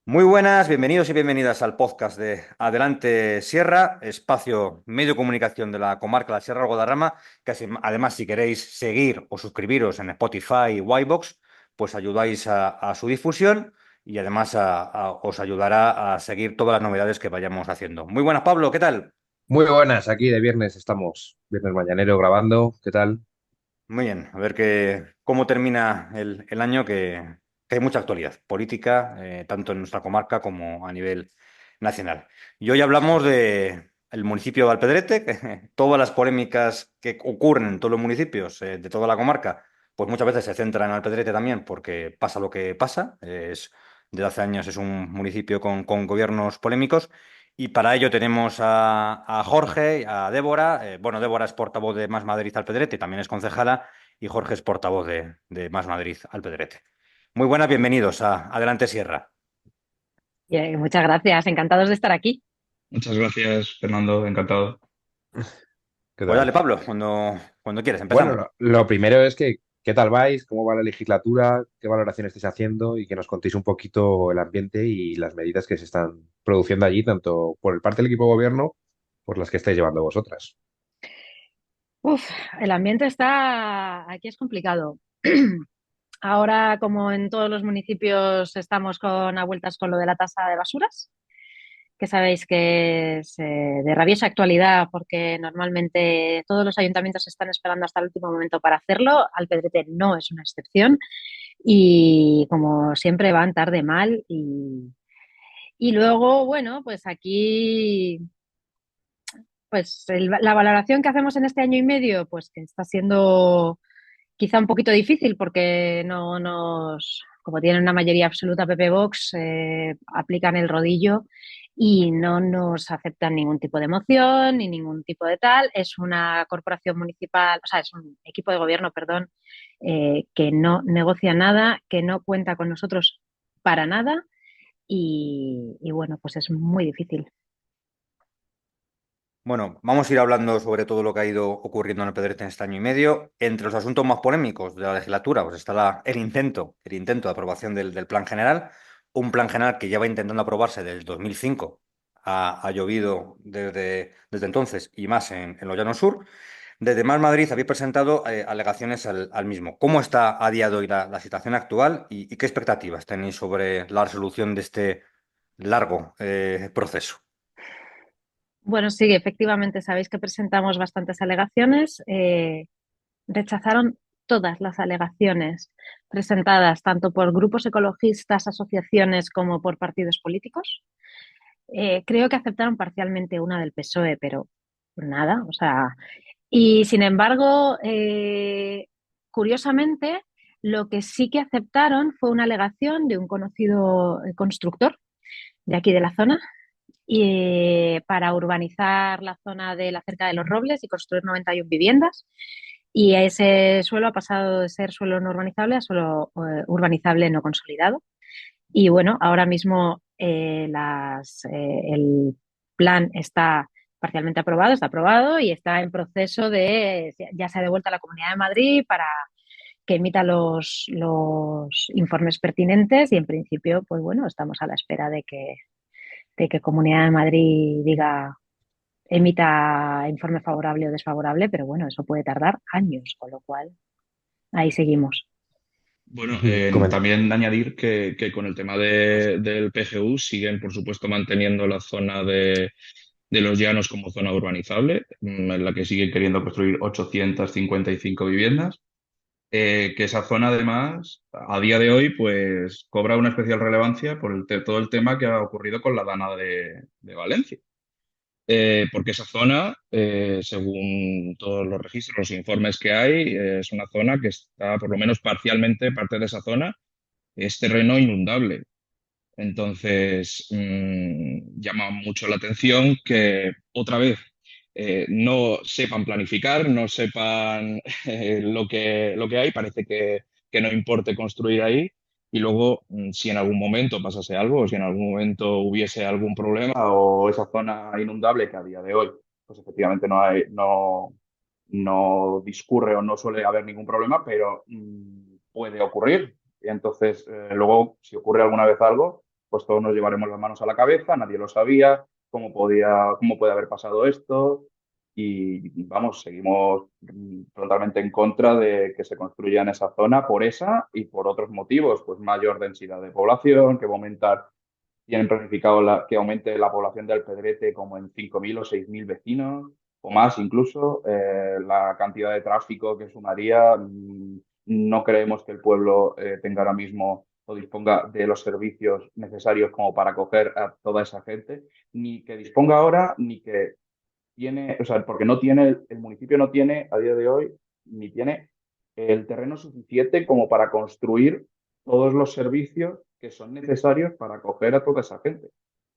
Muy buenas, bienvenidos y bienvenidas al podcast de Adelante Sierra, espacio medio de comunicación de la comarca de la Sierra de Guadarrama, además si queréis seguir o suscribiros en Spotify o iVoox, pues ayudáis a su difusión y además os ayudará a seguir todas las novedades que vayamos haciendo. Muy buenas, Pablo, ¿qué tal? Muy buenas, aquí de viernes estamos, viernes mañanero grabando, ¿qué tal? Muy bien, a ver cómo termina el año, que hay mucha actualidad política, tanto en nuestra comarca como a nivel nacional. Y hoy hablamos de el municipio de Alpedrete, que todas las polémicas que ocurren en todos los municipios de toda la comarca, pues muchas veces se centran en Alpedrete también porque pasa lo que pasa. Desde hace años es un municipio con gobiernos polémicos. Y para ello tenemos a Jorge, a Débora. Bueno, Débora es portavoz de Más Madrid Alpedrete, también es concejala, y Jorge es portavoz de Más Madrid Alpedrete. Muy buenas, bienvenidos a Adelante Sierra. Muchas gracias, encantados de estar aquí. Muchas gracias, Fernando, encantado. ¿Qué Pues dale, tal? Pablo, cuando quieres, Bueno, empezamos. lo primero es que, ¿qué tal vais? ¿Cómo va la legislatura? ¿Qué valoración estáis haciendo? Y que nos contéis un poquito el ambiente y las medidas que se están produciendo allí, tanto por el parte del equipo de gobierno, por las que estáis llevando vosotras. Uf, el ambiente está aquí es complicado. Ahora, como en todos los municipios, estamos a vueltas con lo de la tasa de basuras, que sabéis que es de rabiosa actualidad porque normalmente todos los ayuntamientos están esperando hasta el último momento para hacerlo. Alpedrete no es una excepción y como siempre van tarde mal y luego, bueno, pues aquí pues la valoración que hacemos en este año y medio, pues que está siendo quizá un poquito difícil porque no nos, como tienen una mayoría absoluta PP Vox, aplican el rodillo y no nos aceptan ningún tipo de moción ni ningún tipo de tal. Es una corporación municipal, o sea, es un equipo de gobierno, perdón, que no negocia nada, que no cuenta con nosotros para nada y bueno, pues es muy difícil. Bueno, vamos a ir hablando sobre todo lo que ha ido ocurriendo en Alpedrete en este año y medio. Entre los asuntos más polémicos de la legislatura, pues está el intento de aprobación del Plan General, un Plan General que lleva intentando aprobarse desde el 2005. Ha llovido desde entonces y más en los Llanos Sur. Desde Más Madrid habéis presentado alegaciones al mismo. ¿Cómo está a día de hoy la situación actual y qué expectativas tenéis sobre la resolución de este largo proceso? Bueno, sí, efectivamente, sabéis que presentamos bastantes alegaciones. Rechazaron todas las alegaciones presentadas, tanto por grupos ecologistas, asociaciones, como por partidos políticos. Creo que aceptaron parcialmente una del PSOE, pero nada, o sea. Y sin embargo, curiosamente, lo que sí que aceptaron fue una alegación de un conocido constructor de aquí de la zona y para urbanizar la zona de la cerca de los Robles y construir 91 viviendas. Y ese suelo ha pasado de ser suelo no urbanizable a suelo urbanizable no consolidado. Y bueno, ahora mismo el plan está parcialmente aprobado, está aprobado y está en proceso de, ya se ha devuelto a la Comunidad de Madrid para que emita los informes pertinentes y en principio, pues bueno, estamos a la espera de que Comunidad de Madrid diga, emita informe favorable o desfavorable, pero bueno, eso puede tardar años, con lo cual ahí seguimos. Bueno, Comen- también añadir que con el tema del PGU siguen, por supuesto, manteniendo la zona de los llanos como zona urbanizable, en la que siguen queriendo construir 855 viviendas. Que esa zona, además, a día de hoy, pues cobra una especial relevancia por todo el tema que ha ocurrido con la Dana de Valencia. Porque esa zona, según todos los registros, los informes que hay, es una zona que está, por lo menos parcialmente, parte de esa zona es terreno inundable. Entonces, llama mucho la atención que otra vez no sepan planificar, no sepan lo que hay, parece que no importe construir ahí. Y luego, si en algún momento pasase algo, o si en algún momento hubiese algún problema o esa zona inundable que a día de hoy, pues efectivamente no discurre o no suele haber ningún problema, pero puede ocurrir. Y entonces, luego, si ocurre alguna vez algo, pues todos nos llevaremos las manos a la cabeza, nadie lo sabía, cómo puede haber pasado esto. Y vamos, seguimos totalmente en contra de que se construya en esa zona por esa y por otros motivos, pues mayor densidad de población, que va a aumentar, tienen planificado que aumente la población de Alpedrete como en 5.000 o 6.000 vecinos o más incluso. La cantidad de tráfico que sumaría, no creemos que el pueblo tenga ahora mismo o disponga de los servicios necesarios como para acoger a toda esa gente, ni que disponga ahora, ni que tiene, o sea, porque no tiene, el municipio no tiene a día de hoy, ni tiene el terreno suficiente como para construir todos los servicios que son necesarios para acoger a toda esa gente.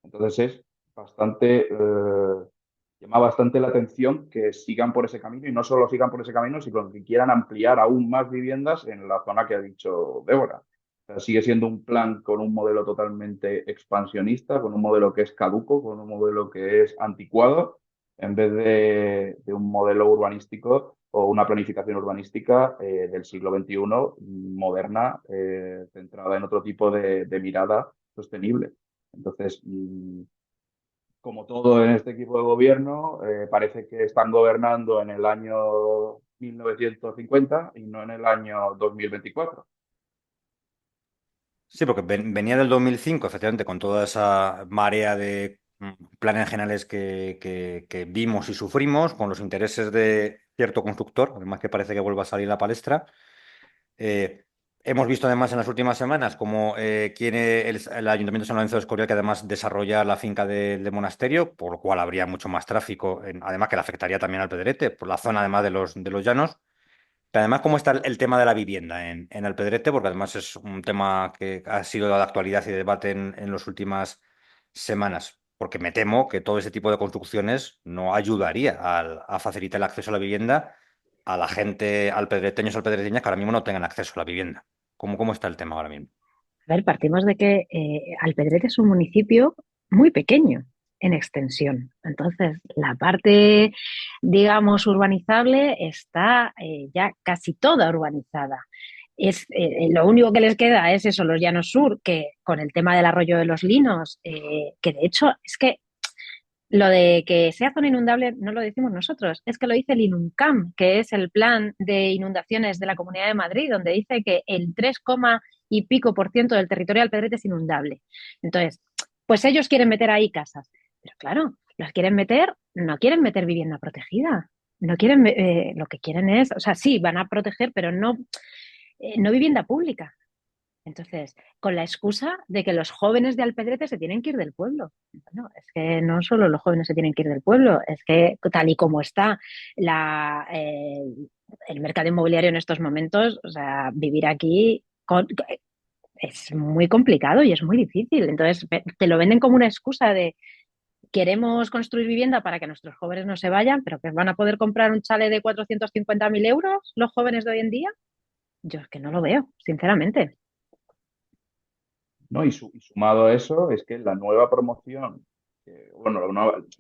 Entonces es bastante, llama bastante la atención que sigan por ese camino y no solo sigan por ese camino, sino que quieran ampliar aún más viviendas en la zona que ha dicho Débora. O sea, sigue siendo un plan con un modelo totalmente expansionista, con un modelo que es caduco, con un modelo que es anticuado, en vez de un modelo urbanístico o una planificación urbanística del siglo XXI moderna, centrada en otro tipo de mirada sostenible. Entonces, como todo en este equipo de gobierno, parece que están gobernando en el año 1950 y no en el año 2024. Sí, porque venía del 2005, efectivamente, con toda esa marea de planes generales que vimos y sufrimos, con los intereses de cierto constructor, además que parece que vuelva a salir a la palestra. Eh, Hemos visto además en las últimas semanas cómo quiere el Ayuntamiento de San Lorenzo de Escorial que además desarrollar la finca de Monasterio, por lo cual habría mucho más tráfico, además que le afectaría también al Pedrete, por la zona además de los llanos. Pero además, ¿cómo está el tema de la vivienda en Alpedrete? Porque además es un tema que ha sido de actualidad y de debate en las últimas semanas. Porque me temo que todo ese tipo de construcciones no ayudaría a facilitar el acceso a la vivienda a la gente, alpedreteños, alpedreteñas que ahora mismo no tengan acceso a la vivienda. ¿Cómo está el tema ahora mismo? A ver, partimos de que Alpedrete es un municipio muy pequeño en extensión. Entonces, la parte, digamos, urbanizable está ya casi toda urbanizada. Lo único que les queda es eso, los Llanos Sur, que con el tema del arroyo de los Linos, que de hecho es que lo de que sea zona inundable no lo decimos nosotros, es que lo dice el INUNCAM, que es el plan de inundaciones de la Comunidad de Madrid, donde dice que el 3, y pico por ciento del territorio de Alpedrete es inundable. Entonces, pues ellos quieren meter ahí casas, pero claro, las quieren meter, no quieren meter vivienda protegida, no quieren, lo que quieren es, o sea, sí, van a proteger, pero no, no vivienda pública. Entonces, con la excusa de que los jóvenes de Alpedrete se tienen que ir del pueblo. Bueno, es que no solo los jóvenes se tienen que ir del pueblo, es que tal y como está el mercado inmobiliario en estos momentos, o sea, vivir aquí es muy complicado y es muy difícil. Entonces, te lo venden como una excusa de queremos construir vivienda para que nuestros jóvenes no se vayan, pero que van a poder comprar un chalet de 450.000 euros los jóvenes de hoy en día. Yo es que no lo veo, sinceramente. ¿No? Y sumado a eso es que la nueva promoción, bueno, el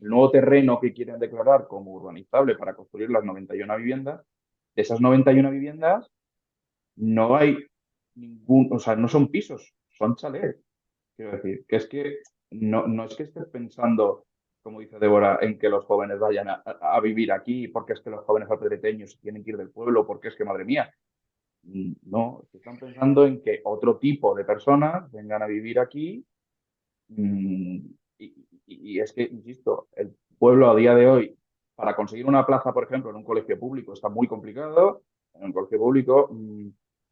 nuevo terreno que quieren declarar como urbanizable para construir las 91 viviendas, de esas 91 viviendas no hay ningún, o sea, no son pisos, son chalets. Quiero decir, que es que no es que estés pensando, como dice Débora, en que los jóvenes vayan a vivir aquí, porque es que los jóvenes alpedreteños tienen que ir del pueblo, porque es que, madre mía, no, están pensando en que otro tipo de personas vengan a vivir aquí. Y es que, insisto, el pueblo a día de hoy, para conseguir una plaza, por ejemplo, en un colegio público, está muy complicado. En un colegio público,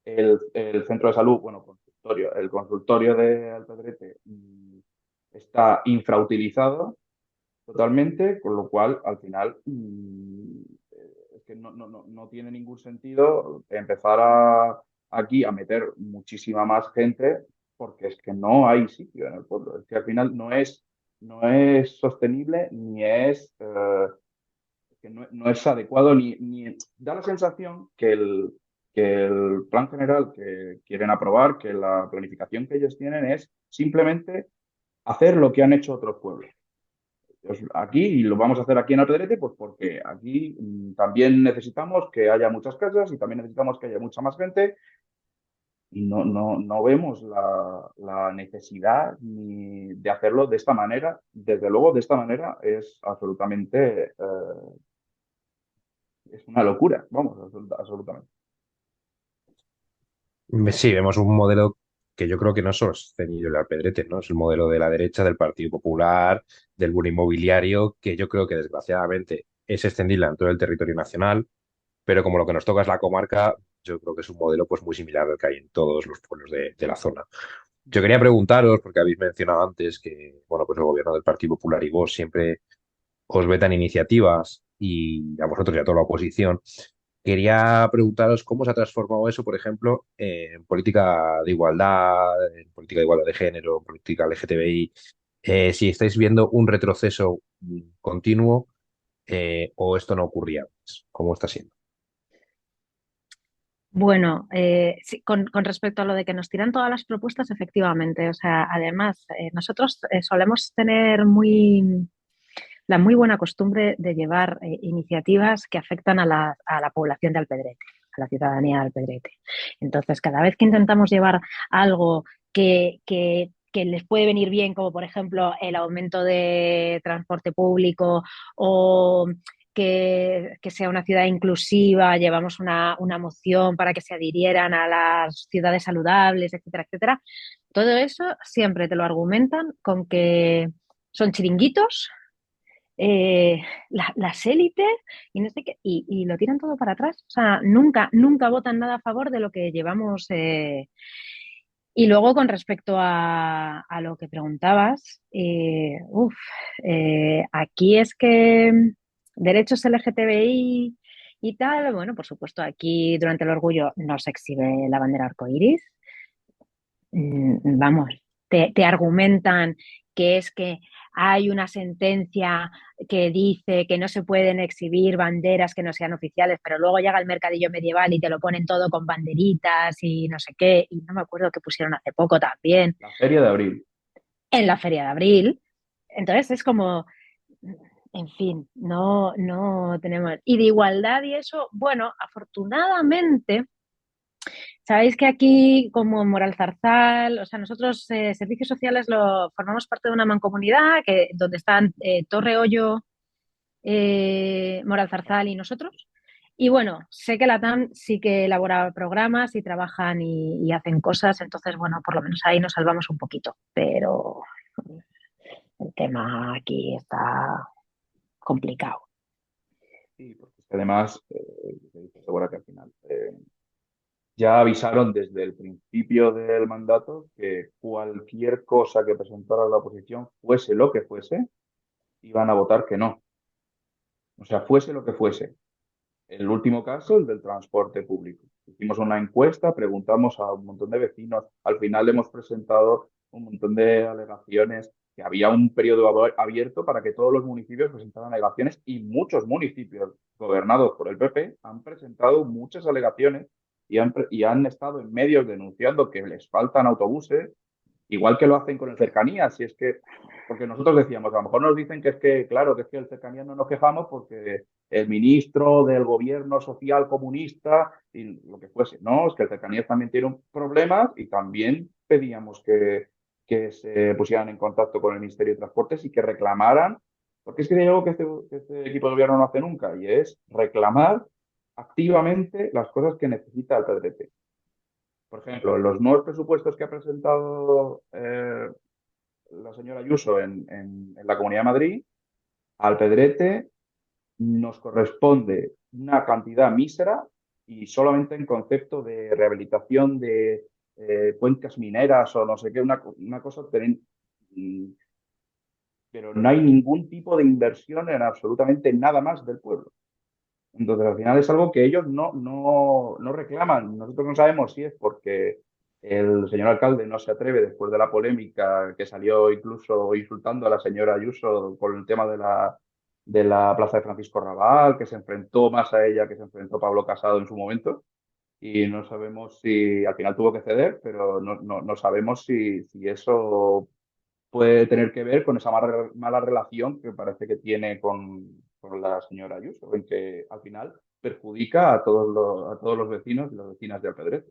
el centro de salud, bueno, el consultorio de Alpedrete está infrautilizado totalmente, con lo cual, al final, es que no tiene ningún sentido empezar aquí a meter muchísima más gente porque es que no hay sitio en el pueblo. Es que al final no es sostenible ni es, que no es adecuado ni da la sensación que el plan general que quieren aprobar, que la planificación que ellos tienen es simplemente hacer lo que han hecho otros pueblos. Pues aquí, y lo vamos a hacer aquí en Alpedrete, pues porque aquí también necesitamos que haya muchas casas y también necesitamos que haya mucha más gente. y no vemos la necesidad ni de hacerlo de esta manera. Desde luego, de esta manera es absolutamente, es una locura, vamos, absolutamente. Sí, vemos un modelo que yo creo que no es sostenible el Alpedrete, ¿no? Es el modelo de la derecha, del Partido Popular, del boom inmobiliario, que yo creo que desgraciadamente es extendible en todo el territorio nacional, pero como lo que nos toca es la comarca, yo creo que es un modelo pues muy similar al que hay en todos los pueblos de la zona. Yo quería preguntaros, porque habéis mencionado antes que, bueno, pues el gobierno del Partido Popular y vos siempre os vetan iniciativas y a vosotros y a toda la oposición. Quería preguntaros cómo se ha transformado eso, por ejemplo, en política de igualdad, en política de igualdad de género, en política LGTBI, si estáis viendo un retroceso continuo o esto no ocurría antes. ¿Cómo está siendo? Bueno, sí, con respecto a lo de que nos tiran todas las propuestas, efectivamente. O sea, además, nosotros solemos tener la muy buena costumbre de llevar iniciativas que afectan a la población de Alpedrete, a la ciudadanía de Alpedrete. Entonces, cada vez que intentamos llevar algo que les puede venir bien, como por ejemplo el aumento de transporte público o que sea una ciudad inclusiva, llevamos una moción para que se adhirieran a las ciudades saludables, etcétera, etcétera. Todo eso siempre te lo argumentan con que son chiringuitos, las élites y no sé qué, y lo tiran todo para atrás. O sea, nunca votan nada a favor de lo que llevamos. Y luego, con respecto a lo que preguntabas, aquí es que derechos LGTBI y tal, bueno, por supuesto, aquí durante el orgullo no se exhibe la bandera arcoíris. Vamos, te argumentan que es que hay una sentencia que dice que no se pueden exhibir banderas que no sean oficiales, pero luego llega el mercadillo medieval y te lo ponen todo con banderitas y no sé qué, y no me acuerdo que pusieron hace poco también La Feria de Abril. en la Feria de Abril. Entonces es como, en fin, no tenemos. Y de igualdad y eso, bueno, afortunadamente. Sabéis que aquí, como Moral Zarzal, o sea, nosotros servicios sociales lo formamos parte de una mancomunidad donde están Torre Hoyo, Moral Zarzal y nosotros. Y bueno, sé que la TAM sí que elabora programas y trabajan y hacen cosas, entonces, bueno, por lo menos ahí nos salvamos un poquito. Pero el tema aquí está complicado. Sí, porque además, estoy segura que al final ya avisaron desde el principio del mandato que cualquier cosa que presentara la oposición, fuese lo que fuese, iban a votar que no. O sea, fuese lo que fuese. El último caso, el del transporte público. Hicimos una encuesta, preguntamos a un montón de vecinos, al final hemos presentado un montón de alegaciones, que había un periodo abierto para que todos los municipios presentaran alegaciones y muchos municipios gobernados por el PP han presentado muchas alegaciones y han estado en medios denunciando que les faltan autobuses, igual que lo hacen con el cercanía, si es que, porque nosotros decíamos, a lo mejor nos dicen que es que, claro, que es que el cercanía no nos quejamos porque el ministro del gobierno social comunista y lo que fuese. No, es que el cercanía también tiene un problema y también pedíamos que se pusieran en contacto con el Ministerio de Transportes y que reclamaran, porque es que hay algo que este equipo de gobierno no hace nunca y es reclamar activamente las cosas que necesita el PDT. Por ejemplo, los nuevos presupuestos que ha presentado la señora Ayuso en la Comunidad de Madrid, al Pedrete nos corresponde una cantidad mísera y solamente en concepto de rehabilitación de cuencas mineras o no sé qué, una cosa, pero no hay ningún tipo de inversión en absolutamente nada más del pueblo. Entonces, al final es algo que ellos no reclaman. Nosotros no sabemos si es porque el señor alcalde no se atreve, después de la polémica que salió incluso insultando a la señora Ayuso por el tema de la plaza de Francisco Rabal, que se enfrentó más a ella que se enfrentó Pablo Casado en su momento. Y no sabemos si al final tuvo que ceder, pero no sabemos si eso puede tener que ver con esa mala relación que parece que tiene con la señora Ayuso, en que al final perjudica a todos los vecinos y las vecinas de Alpedrete.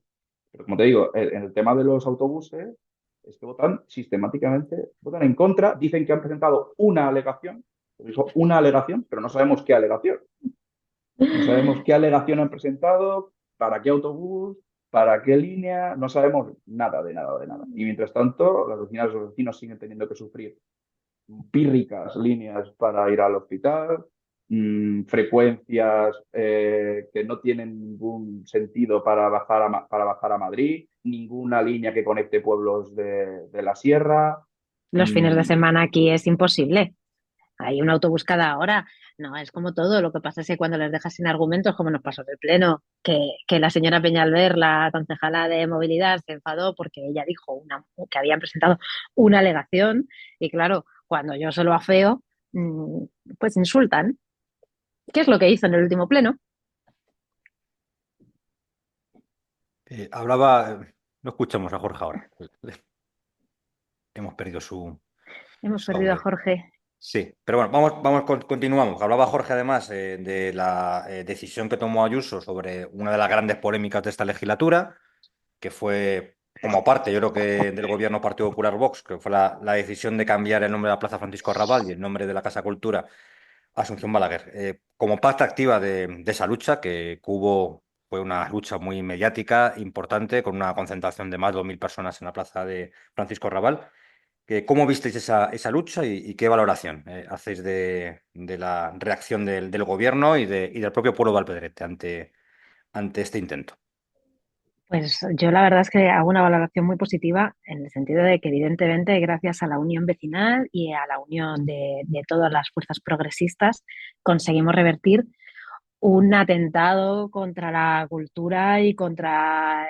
Pero como te digo, en el tema de los autobuses, es que votan sistemáticamente, votan en contra, dicen que han presentado una alegación, dijo una alegación, pero no sabemos qué alegación. No sabemos qué alegación han presentado, para qué autobús, para qué línea, no sabemos nada de nada de nada. Y mientras tanto, las vecinas y los vecinos siguen teniendo que sufrir pírricas líneas para ir al hospital, frecuencias que no tienen ningún sentido para bajar a Madrid, ninguna línea que conecte pueblos de la sierra. Los fines de Mm, semana aquí es imposible. Hay un autobús cada hora. No, es como todo. Lo que pasa es que cuando les dejas sin argumentos, como nos pasó en el Pleno, que la señora Peñalver, la concejala de movilidad, se enfadó porque ella dijo que habían presentado una alegación y claro, cuando yo se lo afeo, mm, pues insultan. ¿Qué es lo que hizo en el último Pleno? No escuchamos a Jorge ahora. Hemos perdido Hemos su perdido a audio. Jorge. Sí, pero bueno, continuamos. Hablaba Jorge además de la decisión que tomó Ayuso sobre una de las grandes polémicas de esta legislatura, que fue como parte, yo creo que del gobierno Partido Popular Vox, que fue la decisión de cambiar el nombre de la Plaza Francisco Arrabal y el nombre de la Casa Cultura a Asunción Balaguer. Como parte activa de esa lucha, que hubo, fue una lucha muy mediática, importante, con una concentración de más de 2.000 personas en la Plaza de Francisco Arrabal. ¿Cómo visteis esa lucha y qué valoración hacéis de la reacción del gobierno y del propio pueblo de Alpedrete ante este intento? Pues yo la verdad es que hago una valoración muy positiva en el sentido de que evidentemente gracias a la unión vecinal y a la unión de todas las fuerzas progresistas conseguimos revertir un atentado contra la cultura y contra...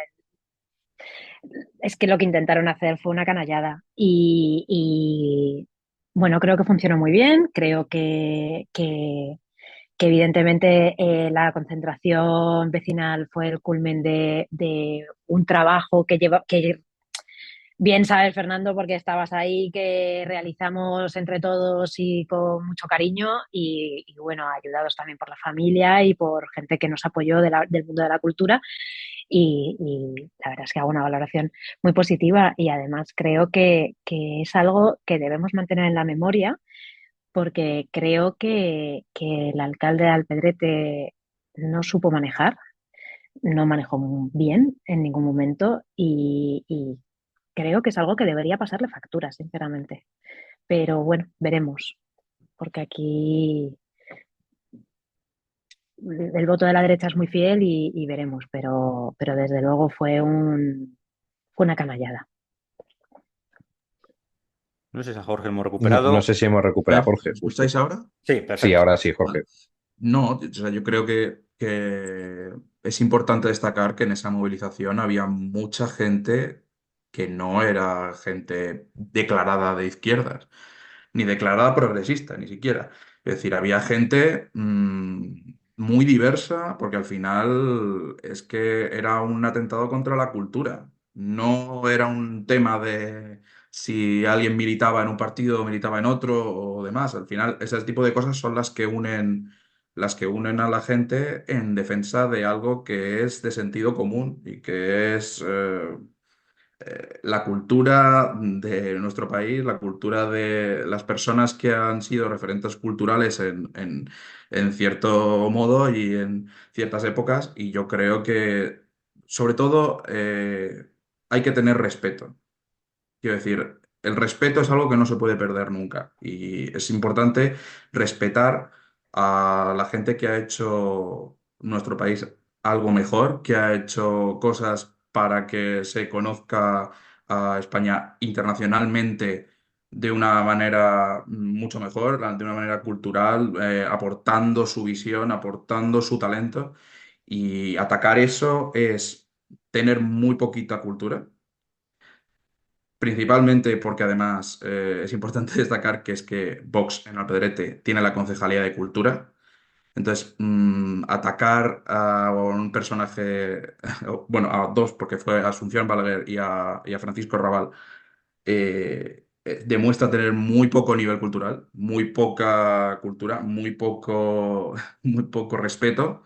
Es que lo que intentaron hacer fue una canallada bueno, creo que funcionó muy bien, creo que evidentemente la concentración vecinal fue el culmen de un trabajo que bien sabes, Fernando, porque estabas ahí, que realizamos entre todos y con mucho cariño y bueno, ayudados también por la familia y por gente que nos apoyó del mundo de la cultura y la verdad es que hago una valoración muy positiva y además creo que es algo que debemos mantener en la memoria porque creo que el alcalde de Alpedrete no supo manejar, no manejó bien en ningún momento y creo que es algo que debería pasarle factura, sinceramente. Pero bueno, veremos, porque aquí el voto de la derecha es muy fiel y veremos, pero desde luego fue una canallada. No sé si a Jorge hemos No, no recuperado. sé si hemos recuperado a ¿Me Jorge, justo. escucháis ahora? Sí, Sí, perfecto. ahora sí, Jorge. No, o sea, yo creo que es importante destacar que en esa movilización había mucha gente que no era gente declarada de izquierdas, ni declarada progresista, ni siquiera. Es decir, había gente muy diversa, porque al final es que era un atentado contra la cultura. No era un tema de si alguien militaba en un partido o militaba en otro o demás. Al final, ese tipo de cosas son las que unen a la gente en defensa de algo que es de sentido común y que es la cultura de nuestro país, la cultura de las personas que han sido referentes culturales en cierto modo y en ciertas épocas. Y yo creo que, sobre todo, hay que tener respeto. Quiero decir, el respeto es algo que no se puede perder nunca y es importante respetar a la gente que ha hecho nuestro país algo mejor, que ha hecho cosas para que se conozca a España internacionalmente de una manera mucho mejor, de una manera cultural, aportando su visión, aportando su talento y atacar eso es tener muy poquita cultura. Principalmente porque además es importante destacar que es que Vox en Alpedrete tiene la Concejalía de Cultura. Entonces, atacar a un personaje, bueno, a dos, porque fue a Asunción Balaguer y a Francisco Rabal, demuestra tener muy poco nivel cultural, muy poca cultura, muy poco, muy poco respeto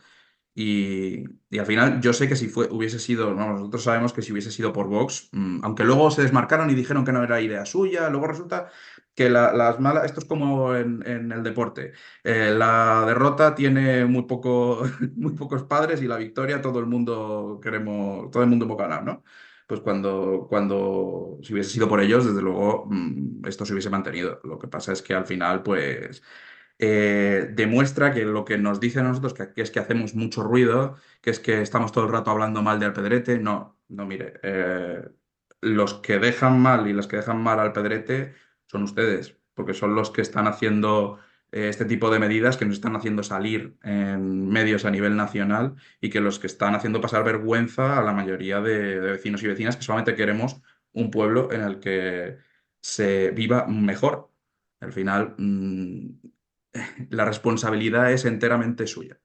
Y al final yo sé que si hubiese sido, vamos, nosotros sabemos que si hubiese sido por Vox, aunque luego se desmarcaron y dijeron que no era idea suya, luego resulta que las malas, esto es como en el deporte, la derrota tiene muy poco, muy pocos padres y la victoria todo el mundo queremos, todo el mundo hemos ganado, ¿no? Pues cuando si hubiese sido por ellos, desde luego esto se hubiese mantenido. Lo que pasa es que al final, pues demuestra que lo que nos dicen a nosotros, que es que hacemos mucho ruido, que es que estamos todo el rato hablando mal de Alpedrete. No, no, mire, los que dejan mal y los que dejan mal al Pedrete son ustedes, porque son los que están haciendo este tipo de medidas que nos están haciendo salir en medios a nivel nacional y que los que están haciendo pasar vergüenza a la mayoría de vecinos y vecinas que solamente queremos un pueblo en el que se viva mejor. Al final, la responsabilidad es enteramente suya.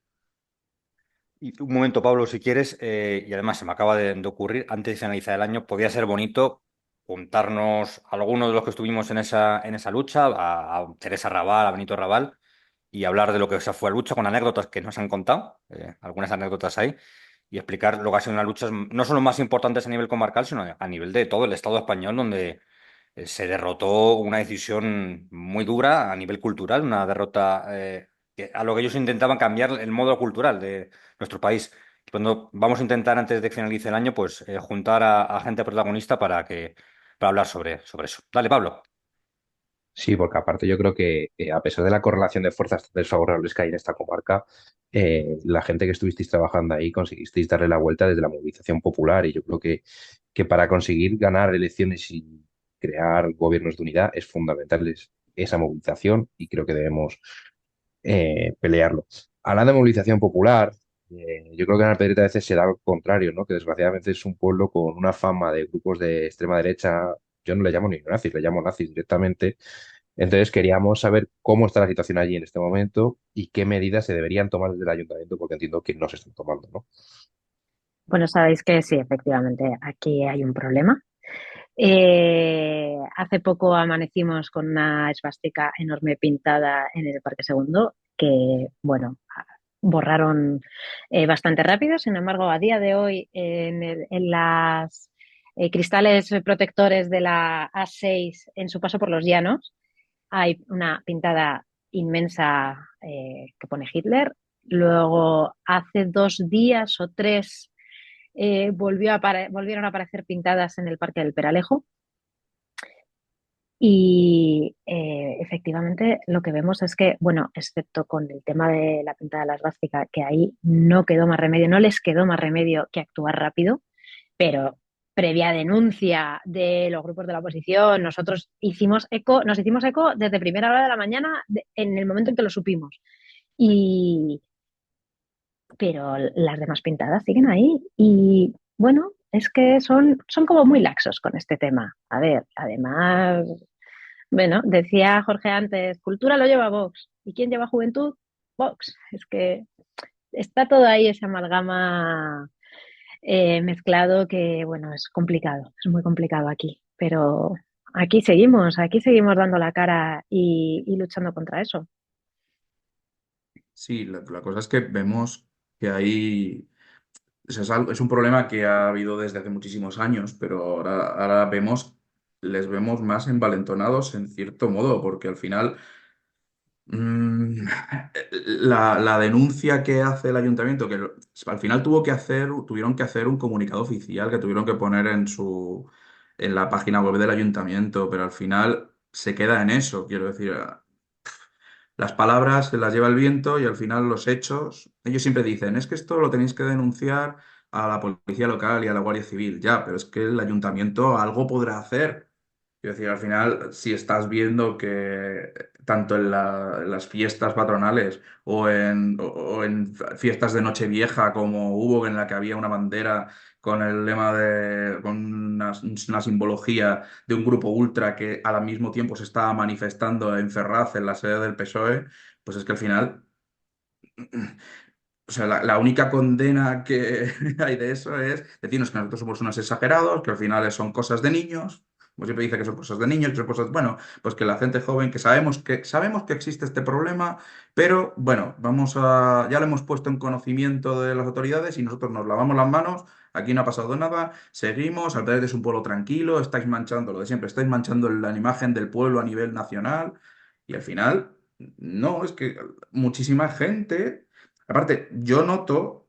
Y un momento, Pablo, si quieres, y además se me acaba de ocurrir, antes de finalizar el año, podría ser bonito juntarnos algunos de los que estuvimos en esa lucha, a Teresa Raval, a Benito Raval, y hablar de lo que esa fue la lucha con anécdotas que nos han contado, algunas anécdotas hay, y explicar lo que ha sido una lucha, no solo más importantes a nivel comarcal, sino a nivel de todo el Estado español, donde se derrotó una decisión muy dura a nivel cultural, una derrota a lo que ellos intentaban cambiar el modo cultural de nuestro país. Cuando vamos a intentar, antes de que finalice el año, pues juntar a gente protagonista para hablar sobre eso. Dale, Pablo. Sí, porque aparte yo creo que a pesar de la correlación de fuerzas tan desfavorables que hay en esta comarca, la gente que estuvisteis trabajando ahí conseguisteis darle la vuelta desde la movilización popular y yo creo que para conseguir ganar elecciones y crear gobiernos de unidad es fundamental esa movilización y creo que debemos pelearlo. Hablando de movilización popular, yo creo que en Alpedrete a veces se da lo contrario, ¿no? Que desgraciadamente es un pueblo con una fama de grupos de extrema derecha, yo no le llamo ni nazis, le llamo nazis directamente. Entonces queríamos saber cómo está la situación allí en este momento y qué medidas se deberían tomar desde el ayuntamiento, porque entiendo que no se están tomando, ¿no? Bueno, sabéis que sí, efectivamente, aquí hay un problema. Hace poco amanecimos con una esvástica enorme pintada en el Parque Segundo, que, bueno, borraron bastante rápido. Sin embargo, a día de hoy, en las cristales protectores de la A6 en su paso por los llanos, hay una pintada inmensa que pone Hitler. Luego, hace 2 días o 3, volvieron a aparecer pintadas en el Parque del Peralejo. Y efectivamente lo que vemos es que, bueno, excepto con el tema de la pintada de la esvástica, que ahí no quedó más remedio, no les quedó más remedio que actuar rápido, pero previa denuncia de los grupos de la oposición, nosotros nos hicimos eco desde primera hora de la mañana, en el momento en que lo supimos. Y, pero las demás pintadas siguen ahí. Y bueno, es que son como muy laxos con este tema. A ver, además, bueno, decía Jorge antes, cultura lo lleva Vox. ¿Y quién lleva juventud? Vox. Es que está todo ahí, esa amalgama mezclado que, bueno, es complicado, es muy complicado aquí. Pero aquí seguimos dando la cara y luchando contra eso. Sí, la cosa es que vemos que hay, o sea, es un problema que ha habido desde hace muchísimos años, pero ahora les vemos más envalentonados en cierto modo, porque al final Mm, la denuncia que hace el ayuntamiento, que al final tuvieron que hacer un comunicado oficial que tuvieron que poner en la página web del ayuntamiento, pero al final se queda en eso, quiero decir, las palabras se las lleva el viento y al final los hechos, ellos siempre dicen, es que esto lo tenéis que denunciar a la policía local y a la Guardia Civil, ya, pero es que el ayuntamiento algo podrá hacer. Quiero decir, al final, si estás viendo que tanto en las fiestas patronales o en fiestas de Nochevieja como hubo en la que había una bandera con el lema con una simbología de un grupo ultra que al mismo tiempo se estaba manifestando en Ferraz, en la sede del PSOE, pues es que al final, o sea, la única condena que hay de eso es decirnos que nosotros somos unos exagerados, que al final son cosas de niños como siempre dice que son cosas de niños, que son cosas, bueno, pues que la gente joven, que sabemos que existe este problema, pero bueno, ya lo hemos puesto en conocimiento de las autoridades y nosotros nos lavamos las manos, aquí no ha pasado nada, seguimos, Albacete es un pueblo tranquilo, estáis manchando lo de siempre, estáis manchando la imagen del pueblo a nivel nacional y al final, no, es que muchísima gente, aparte, yo noto.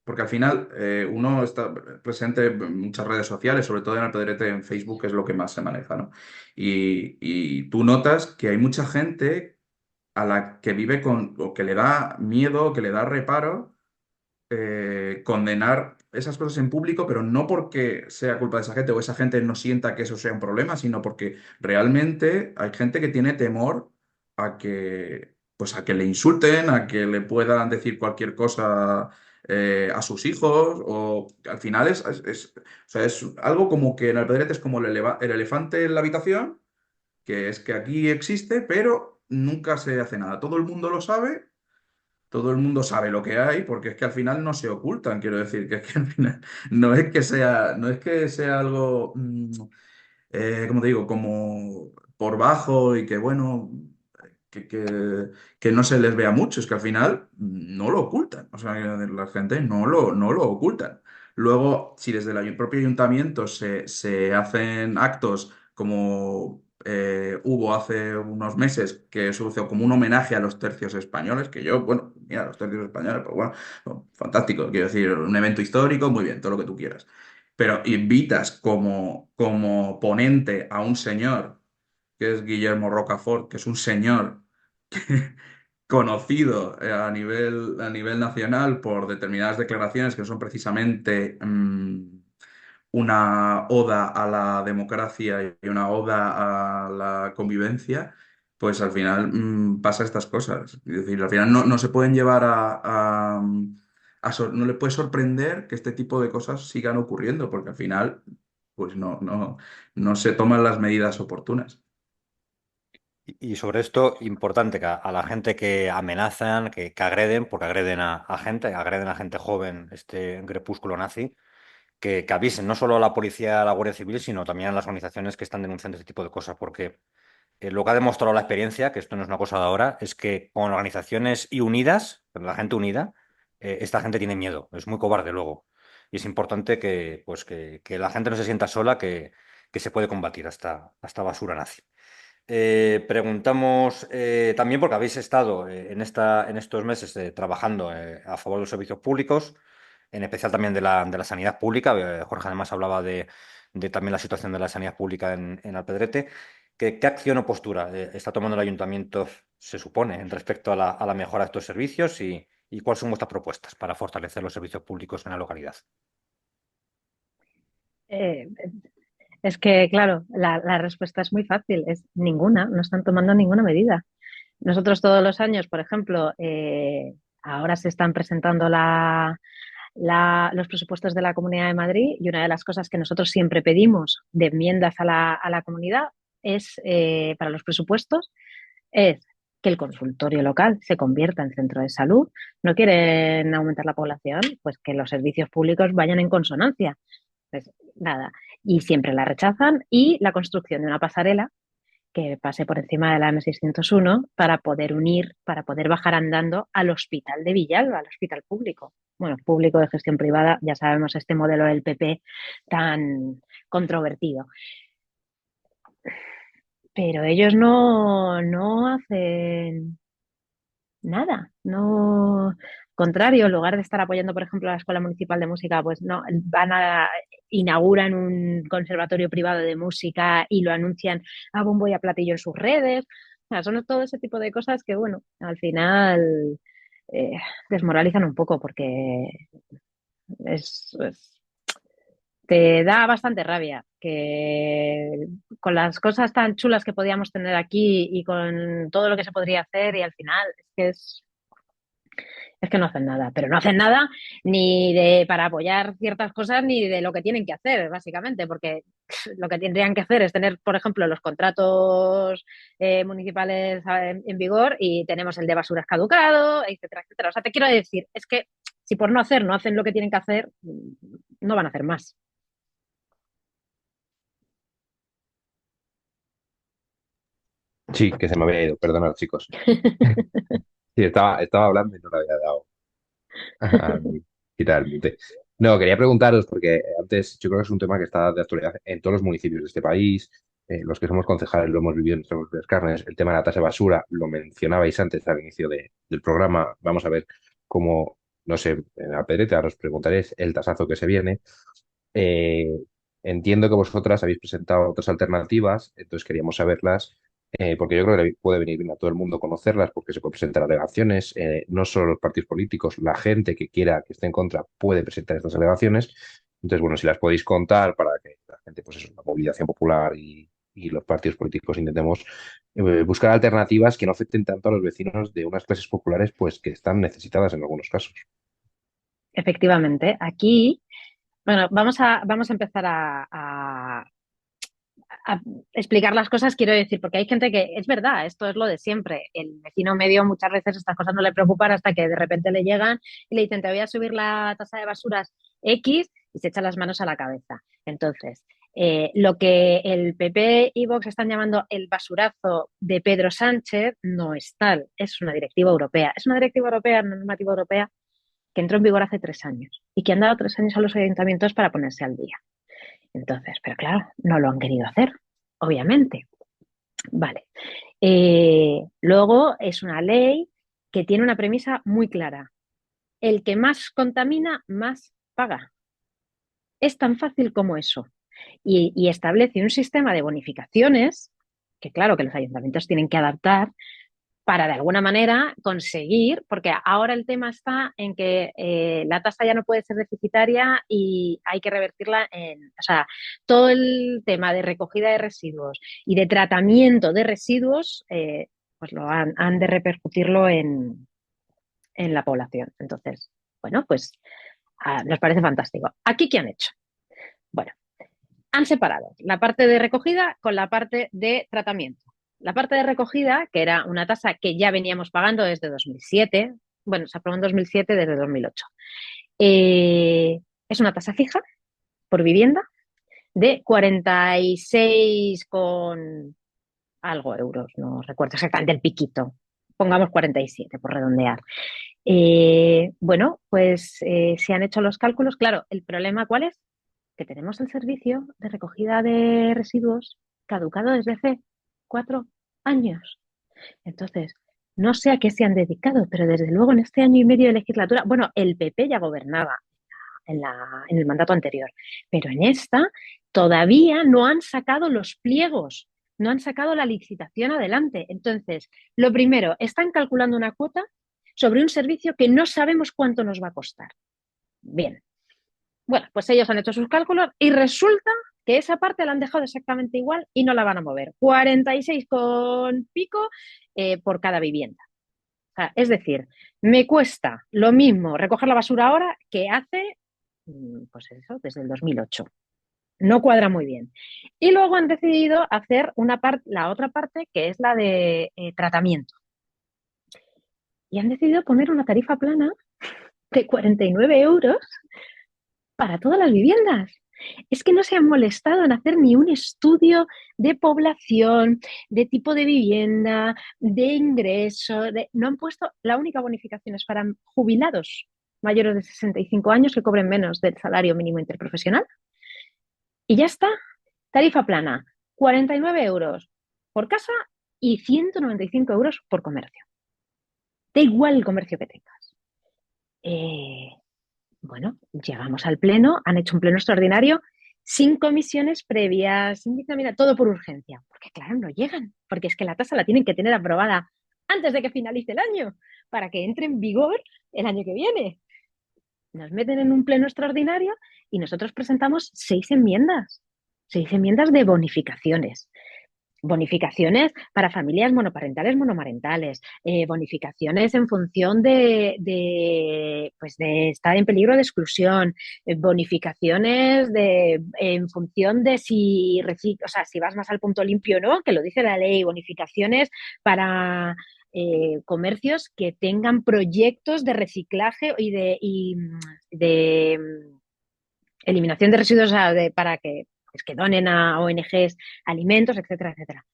Porque al final uno está presente en muchas redes sociales, sobre todo en Alpedrete, en Facebook, que es lo que más se maneja, ¿no? Y tú notas que hay mucha gente a la que vive con, o que le da miedo, que le da reparo condenar esas cosas en público, pero no porque sea culpa de esa gente o esa gente no sienta que eso sea un problema, sino porque realmente hay gente que tiene temor pues a que le insulten, a que le puedan decir cualquier cosa a sus hijos, o al final o sea, es algo como que en Alpedrete es como el elefante en la habitación, que es que aquí existe, pero nunca se hace nada. Todo el mundo lo sabe, todo el mundo sabe lo que hay, porque es que al final no se ocultan, quiero decir, que es que al final no es que sea algo, como te digo, como por bajo y que bueno, que, que, que no se les vea mucho, es que al final no lo ocultan, o sea, la gente no lo ocultan. Luego, si desde el propio ayuntamiento se hacen actos como hubo hace unos meses, que surgió como un homenaje a los tercios españoles, que yo, bueno, mira, los tercios españoles, pues bueno, fantástico, quiero decir, un evento histórico, muy bien, todo lo que tú quieras. Pero invitas como ponente a un señor, que es Guillermo Rocafort, que es un señor conocido a nivel nacional por determinadas declaraciones que son precisamente una oda a la democracia y una oda a la convivencia, pues al final pasa estas cosas. Es decir, al final no se pueden llevar no le puede sorprender que este tipo de cosas sigan ocurriendo, porque al final, pues no se toman las medidas oportunas. Y sobre esto, importante que a la gente que amenazan, que agreden, porque agreden a gente joven, este crepúsculo nazi, que avisen no solo a la policía, a la Guardia Civil, sino también a las organizaciones que están denunciando este tipo de cosas, porque lo que ha demostrado la experiencia, que esto no es una cosa de ahora, es que con organizaciones y unidas, con la gente unida, esta gente tiene miedo, es muy cobarde luego. Y es importante que la gente no se sienta sola, que se puede combatir hasta basura nazi. Preguntamos también, porque habéis estado en estos meses trabajando a favor de los servicios públicos, en especial también de la sanidad pública. Jorge además hablaba de también la situación de la sanidad pública en Alpedrete. ¿Qué acción o postura está tomando el ayuntamiento, se supone, en respecto a la mejora de estos servicios y cuáles son vuestras propuestas para fortalecer los servicios públicos en la localidad? Eh, es que, claro, la respuesta es muy fácil, es ninguna, no están tomando ninguna medida. Nosotros todos los años, por ejemplo, ahora se están presentando los presupuestos de la Comunidad de Madrid y una de las cosas que nosotros siempre pedimos de enmiendas a la comunidad es, para los presupuestos, es que el consultorio local se convierta en centro de salud. No quieren aumentar la población, pues que los servicios públicos vayan en consonancia. Pues nada, y siempre la rechazan y la construcción de una pasarela que pase por encima de la M601 para poder unir, para poder bajar andando al hospital de Villalba, al hospital público. Bueno, público de gestión privada, ya sabemos este modelo del PP tan controvertido. Pero ellos no hacen nada, no, contrario, en lugar de estar apoyando, por ejemplo, a la Escuela Municipal de Música, pues no, inauguran un conservatorio privado de música y lo anuncian a bombo y a platillo en sus redes. O sea, son todo ese tipo de cosas que, bueno, al final eh, desmoralizan un poco porque es te da bastante rabia que con las cosas tan chulas que podíamos tener aquí y con todo lo que se podría hacer y al final es que no hacen nada, pero no hacen nada ni para apoyar ciertas cosas ni de lo que tienen que hacer, básicamente, porque lo que tendrían que hacer es tener, por ejemplo, los contratos municipales en vigor y tenemos el de basuras caducado, etcétera, etcétera. O sea, te quiero decir, es que si por no hacer no hacen lo que tienen que hacer, no van a hacer más. Sí, que se me había ido, perdonad, chicos. Sí, estaba hablando y no le había dado a quitar el mute. No, quería preguntaros, porque antes yo creo que es un tema que está de actualidad en todos los municipios de este país. Los que somos concejales lo hemos vivido en nuestras propias carnes. El tema de la tasa de basura lo mencionabais antes al inicio del programa. Vamos a ver cómo, no sé, a Pedrete, ahora os preguntaré el tasazo que se viene. Eh, Entiendo que vosotras habéis presentado otras alternativas, entonces queríamos saberlas, porque yo creo que puede venir bien a todo el mundo conocerlas, porque se pueden presentar alegaciones, no solo los partidos políticos, la gente que quiera que esté en contra puede presentar estas alegaciones. Entonces, bueno, si las podéis contar para que la gente, pues eso, la movilización popular y los partidos políticos intentemos buscar alternativas que no afecten tanto a los vecinos de unas clases populares, pues que están necesitadas en algunos casos. Efectivamente, aquí, bueno, vamos a empezar a explicar las cosas, quiero decir, porque hay gente que, es verdad, esto es lo de siempre. El vecino medio muchas veces estas cosas no le preocupan hasta que de repente le llegan y le dicen, te voy a subir la tasa de basuras X y se echa las manos a la cabeza. Entonces, lo que el PP y Vox están llamando el basurazo de Pedro Sánchez no es tal, es una directiva europea. Es una directiva europea, una normativa europea que entró en vigor hace 3 años y que han dado 3 años a los ayuntamientos para ponerse al día. Entonces, pero claro, no lo han querido hacer, obviamente. Vale. Luego es una ley que tiene una premisa muy clara. El que más contamina, más paga. Es tan fácil como eso. Y establece un sistema de bonificaciones que claro que los ayuntamientos tienen que adaptar para de alguna manera conseguir, porque ahora el tema está en que la tasa ya no puede ser deficitaria y hay que revertirla o sea, todo el tema de recogida de residuos y de tratamiento de residuos, pues han de repercutirlo en la población. Entonces, bueno, pues nos parece fantástico. ¿Aquí qué han hecho? Bueno, han separado la parte de recogida con la parte de tratamiento. La parte de recogida, que era una tasa que ya veníamos pagando desde 2007, bueno, se aprobó en 2007 desde 2008, es una tasa fija por vivienda de 46 con algo euros, no recuerdo exactamente el piquito, pongamos 47 por redondear. Bueno, pues se han hecho los cálculos. Claro, el problema ¿cuál es? Que tenemos el servicio de recogida de residuos caducado desde hace 4 años. Entonces, no sé a qué se han dedicado, pero desde luego en este año y medio de legislatura, bueno, el PP ya gobernaba en el mandato anterior, pero en esta todavía no han sacado los pliegos, no han sacado la licitación adelante. Entonces, lo primero, están calculando una cuota sobre un servicio que no sabemos cuánto nos va a costar. Bien, bueno, pues ellos han hecho sus cálculos y resulta que esa parte la han dejado exactamente igual y no la van a mover. 46 con pico por cada vivienda. O sea, es decir, me cuesta lo mismo recoger la basura ahora que hace, pues eso, desde el 2008. No cuadra muy bien. Y luego han decidido hacer la otra parte que es la de tratamiento. Y han decidido poner una tarifa plana de 49 euros para todas las viviendas. Es que no se han molestado en hacer ni un estudio de población, de tipo de vivienda, de ingreso. No han puesto, la única bonificación es para jubilados mayores de 65 años que cobren menos del salario mínimo interprofesional. Y ya está. Tarifa plana, 49 euros por casa y 195 euros por comercio. Da igual el comercio que tengas. Bueno, llegamos al pleno, han hecho un pleno extraordinario sin comisiones previas, sin dictaminar, todo por urgencia, porque claro, no llegan, porque es que la tasa la tienen que tener aprobada antes de que finalice el año, para que entre en vigor el año que viene. Nos meten en un pleno extraordinario y nosotros presentamos 6 enmiendas de bonificaciones. Bonificaciones para familias monoparentales, monomarentales, bonificaciones en función pues de estar en peligro de exclusión, bonificaciones en función de o sea, si vas más al punto limpio o no, que lo dice la ley, bonificaciones para comercios que tengan proyectos de reciclaje y de eliminación de residuos, o sea, para que, pues, que donen a ONGs alimentos, etcétera, etcétera.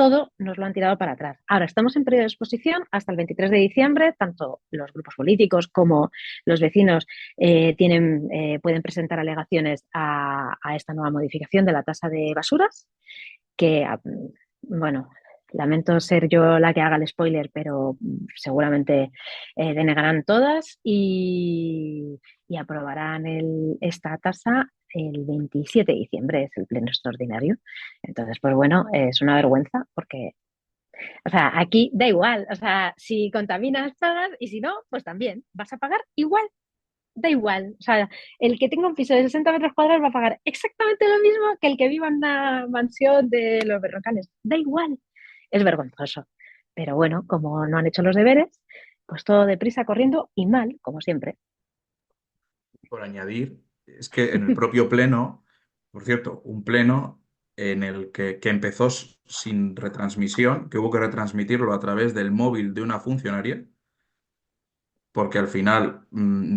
todo nos lo han tirado para atrás. Ahora estamos en periodo de exposición hasta el 23 de diciembre, tanto los grupos políticos como los vecinos pueden presentar alegaciones a esta nueva modificación de la tasa de basuras, que, bueno, lamento ser yo la que haga el spoiler, pero seguramente denegarán todas y aprobarán esta tasa el 27 de diciembre, es el pleno extraordinario. Entonces, pues bueno, es una vergüenza porque, o sea, aquí da igual, o sea, si contaminas pagas y si no, pues también vas a pagar igual. Da igual, o sea, el que tenga un piso de 60 metros cuadrados va a pagar exactamente lo mismo que el que viva en una mansión de los Berrocanes. Da igual, es vergonzoso. Pero bueno, como no han hecho los deberes, pues todo deprisa, corriendo y mal, como siempre. Por añadir, es que en el propio pleno, por cierto, un pleno en el que empezó sin retransmisión, que hubo que retransmitirlo a través del móvil de una funcionaria, porque al final,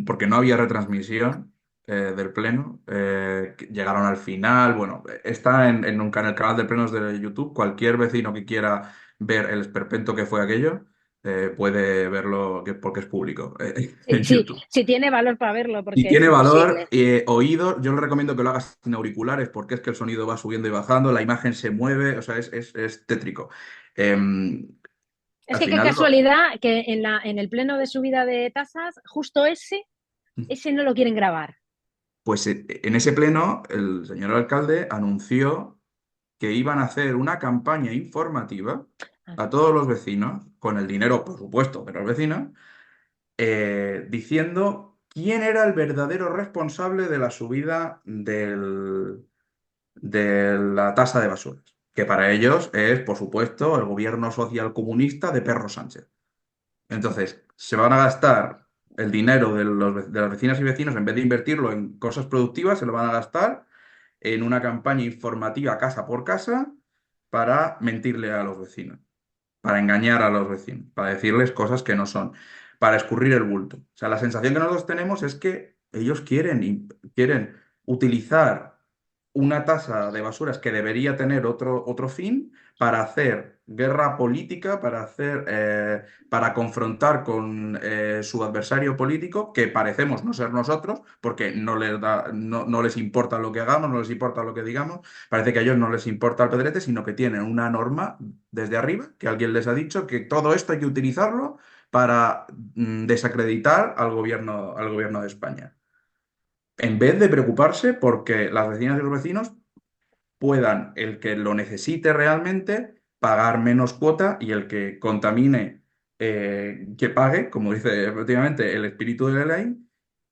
porque no había retransmisión del pleno, que llegaron al final, bueno, está en el canal de plenos de YouTube, cualquier vecino que quiera ver el esperpento que fue aquello, puede verlo porque es público Sí, en sí, YouTube. sí tiene valor para verlo, Si porque es tiene valor, imposible. oído, yo le recomiendo que lo hagas sin auriculares porque es que el sonido va subiendo y bajando, la imagen se mueve, o sea, es tétrico. Em, Es Al que qué final, casualidad que en el pleno de subida de tasas, justo ese no lo quieren grabar. pues en ese pleno, el señor alcalde anunció que iban a hacer una campaña informativa a todos los vecinos, con el dinero, por supuesto, de los vecinos, diciendo quién era el verdadero responsable de la subida de la tasa de basuras, que para ellos es, por supuesto, el gobierno social comunista de Perro Sánchez. Entonces, se van a gastar el dinero de las vecinas y vecinos, en vez de invertirlo en cosas productivas, se lo van a gastar en una campaña informativa casa por casa para mentirle a los vecinos, para engañar a los vecinos, para decirles cosas que no son, para escurrir el bulto. O sea, la sensación que nosotros tenemos es que ellos quieren utilizar una tasa de basuras que debería tener otro fin para hacer guerra política, para confrontar con su adversario político, que parecemos no ser nosotros, porque no les importa lo que hagamos, no les importa lo que digamos, parece que a ellos no les importa el pedrete, sino que tienen una norma desde arriba, que alguien les ha dicho que todo esto hay que utilizarlo para desacreditar al gobierno de España en vez de preocuparse porque las vecinas y los vecinos puedan, el que lo necesite realmente, pagar menos cuota y el que contamine, que pague, como dice efectivamente el espíritu de la ley,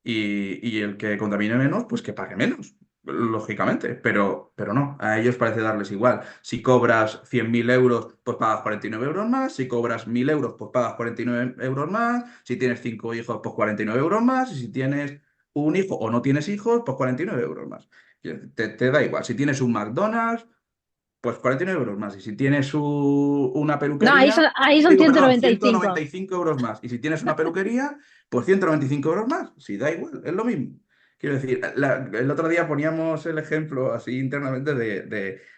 y el que contamine menos, pues que pague menos, lógicamente, pero no, a ellos parece darles igual. Si cobras 100.000 euros, pues pagas 49 euros más, si cobras 1.000 euros, pues pagas 49 euros más, si tienes 5 hijos, pues 49 euros más, y si tienes un hijo o no tienes hijos, pues 49 euros más. Te da igual. Si tienes un McDonald's, pues 49 euros más. Y si tienes una No, peluquería, ahí son digo, perdón, 195. 195 euros más. Y si tienes una peluquería, pues 195 euros más. Si da igual, es lo mismo. Quiero decir, el otro día poníamos el ejemplo así internamente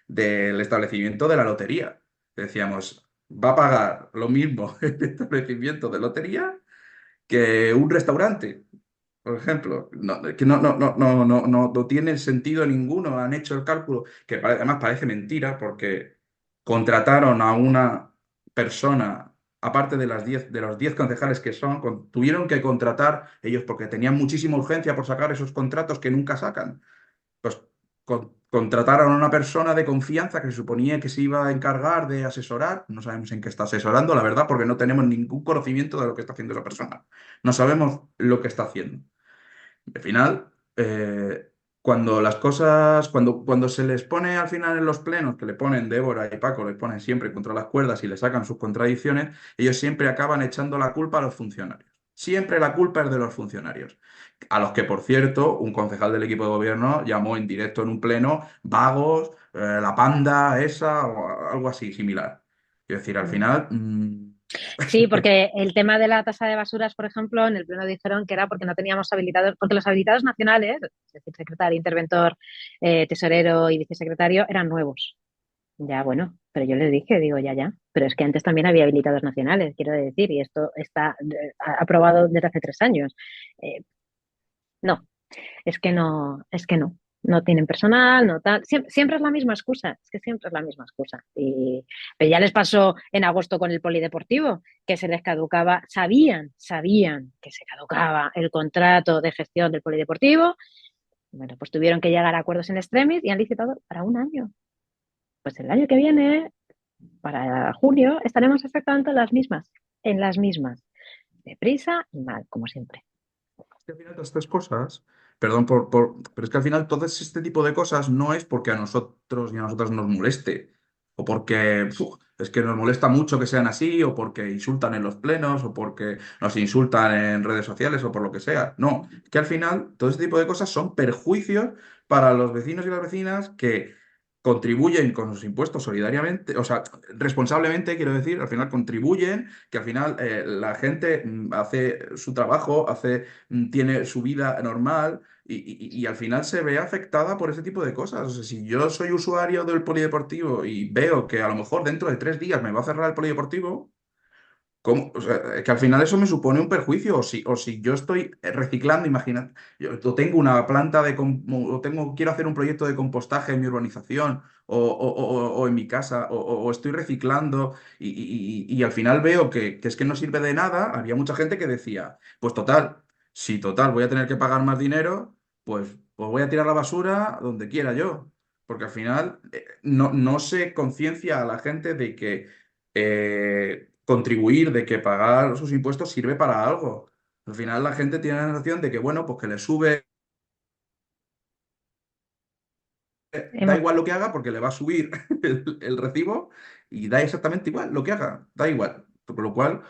del establecimiento de la lotería. Decíamos, va a pagar lo mismo el establecimiento de lotería que un restaurante. Por ejemplo, que no tiene sentido ninguno. Han hecho el cálculo, que además parece mentira, porque contrataron a una persona, aparte de de los 10 concejales que son, tuvieron que contratar ellos porque tenían muchísima urgencia por sacar esos contratos que nunca sacan. Pues contrataron a una persona de confianza que se suponía que se iba a encargar de asesorar. No sabemos en qué está asesorando, la verdad, porque no tenemos ningún conocimiento de lo que está haciendo esa persona. No sabemos lo que está haciendo. Al final, cuando las cosas, cuando se les pone al final en los plenos, que le ponen Débora y Paco, les ponen siempre contra las cuerdas y le sacan sus contradicciones, ellos siempre acaban echando la culpa a los funcionarios. Siempre la culpa es de los funcionarios. A los que, por cierto, un concejal del equipo de gobierno llamó en directo en un pleno vagos, la panda esa o algo así similar. Es decir, al final, Sí, porque el tema de la tasa de basuras, por ejemplo, en el pleno dijeron que era porque no teníamos habilitados, porque los habilitados nacionales, es decir, secretario, interventor, tesorero y vicesecretario, eran nuevos. Ya, bueno, pero yo les dije, digo, ya, pero es que antes también había habilitados nacionales, quiero decir, y esto está aprobado desde hace 3 años. Eh, no, no tienen personal, no tal, siempre es la misma excusa, es que siempre es la misma excusa. Pero ya les pasó en agosto con el polideportivo, que se les caducaba, sabían que se caducaba el contrato de gestión del polideportivo, bueno, pues tuvieron que llegar a acuerdos en extremis y han licitado para un año. Pues el año que viene, para junio, estaremos exactamente en las mismas, deprisa y mal, como siempre. Que al final todas estas cosas, perdón pero es que al final todo este tipo de cosas no es porque a nosotros y a nosotras nos moleste, o porque es que nos molesta mucho que sean así, o porque insultan en los plenos, o porque nos insultan en redes sociales, o por lo que sea. No, es que al final todo este tipo de cosas son perjuicios para los vecinos y las vecinas que contribuyen con sus impuestos solidariamente, o sea, responsablemente, quiero decir, al final contribuyen, que al final la gente hace su trabajo, tiene su vida normal y al final se ve afectada por ese tipo de cosas. O sea, si yo soy usuario del polideportivo y veo que a lo mejor dentro de 3 días me va a cerrar el polideportivo, ¿cómo? O sea, que al final eso me supone un perjuicio. O si yo estoy reciclando, imagina, yo tengo una planta o quiero hacer un proyecto de compostaje en mi urbanización o en mi casa, o estoy reciclando y al final veo que es que no sirve de nada. Había mucha gente que decía, pues total, si total voy a tener que pagar más dinero, pues voy a tirar la basura donde quiera yo. Porque al final no se conciencia a la gente de que contribuir, de que pagar sus impuestos sirve para algo. Al final la gente tiene la sensación de que, bueno, pues que le sube, da Hemos, igual lo que haga porque le va a subir el recibo y da exactamente igual lo que haga, da igual. Por lo cual,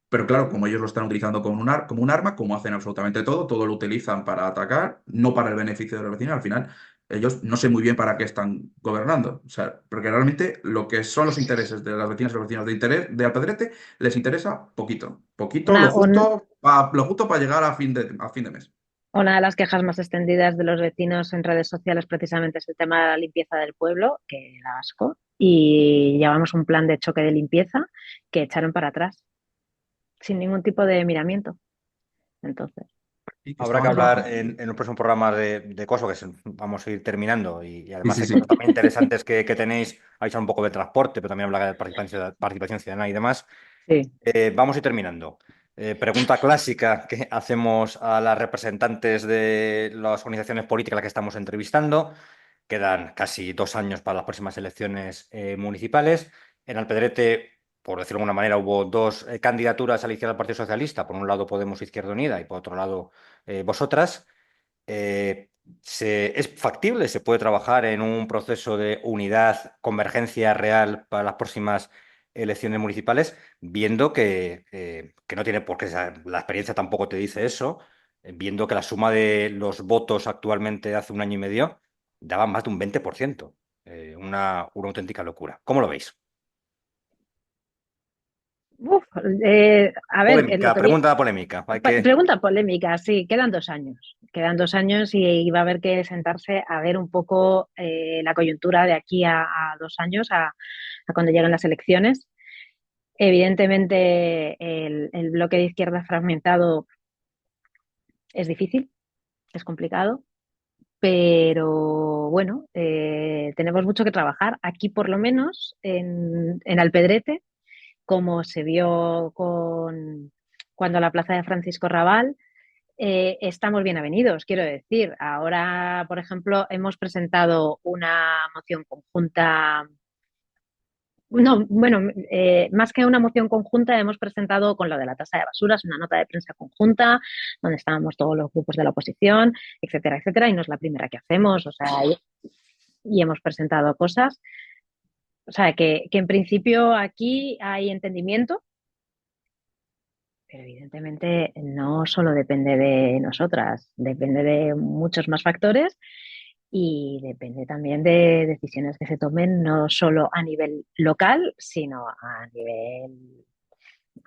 pero claro, como ellos lo están utilizando como un arma, como hacen absolutamente todo, todo lo utilizan para atacar, no para el beneficio de los vecinos, al final ellos no sé muy bien para qué están gobernando. O sea, porque realmente lo que son los intereses de las vecinas y los vecinos de Alpedrete les interesa poquito. Poquito, una, un- lo justo para llegar a fin de mes. Una de las quejas más extendidas de los vecinos en redes sociales precisamente es el tema de la limpieza del pueblo, que da asco, y llevamos un plan de choque de limpieza que echaron para atrás, sin ningún tipo de miramiento. Entonces, Y que Habrá que estaban hablar trabajando. en los próximos programas de cosas vamos a ir terminando y Sí, además sí, hay sí. cosas también interesantes que tenéis. Vais a un poco de transporte, pero también hablar de participación ciudadana y demás. sí. Vamos a ir terminando. Pregunta clásica que hacemos a las representantes de las organizaciones políticas a las que estamos entrevistando. Quedan casi 2 años para las próximas elecciones municipales. En Alpedrete, por decirlo de alguna manera, hubo dos candidaturas a la izquierda del Partido Socialista. Por un lado Podemos Izquierda Unida y por otro lado vosotras. Eh, ¿Es factible? ¿Se puede trabajar en un proceso de unidad, convergencia real para las próximas elecciones municipales, viendo que no tiene por qué, la experiencia tampoco te dice eso, viendo que la suma de los votos actualmente hace un año y medio daba más de un 20%? Una auténtica locura. ¿Cómo lo veis? Uf, a ver, lo Polémica, que pregunta polémica. Hay que... pregunta polémica, sí, quedan 2 años y va a haber que sentarse a ver un poco la coyuntura de aquí a 2 años, a cuando lleguen las elecciones. Evidentemente, el bloque de izquierda fragmentado es difícil, es complicado, pero bueno, tenemos mucho que trabajar. Aquí, por lo menos, en Alpedrete, como se vio cuando la plaza de Francisco Rabal, estamos bien avenidos, quiero decir. Ahora, por ejemplo, hemos presentado una moción conjunta. No, bueno, más que una moción conjunta, hemos presentado con lo de la tasa de basuras una nota de prensa conjunta, donde estábamos todos los grupos de la oposición, etcétera, etcétera, y no es la primera que hacemos, o sea, y hemos presentado cosas. O sea, que en principio aquí hay entendimiento, pero evidentemente no solo depende de nosotras, depende de muchos más factores y depende también de decisiones que se tomen no solo a nivel local, sino a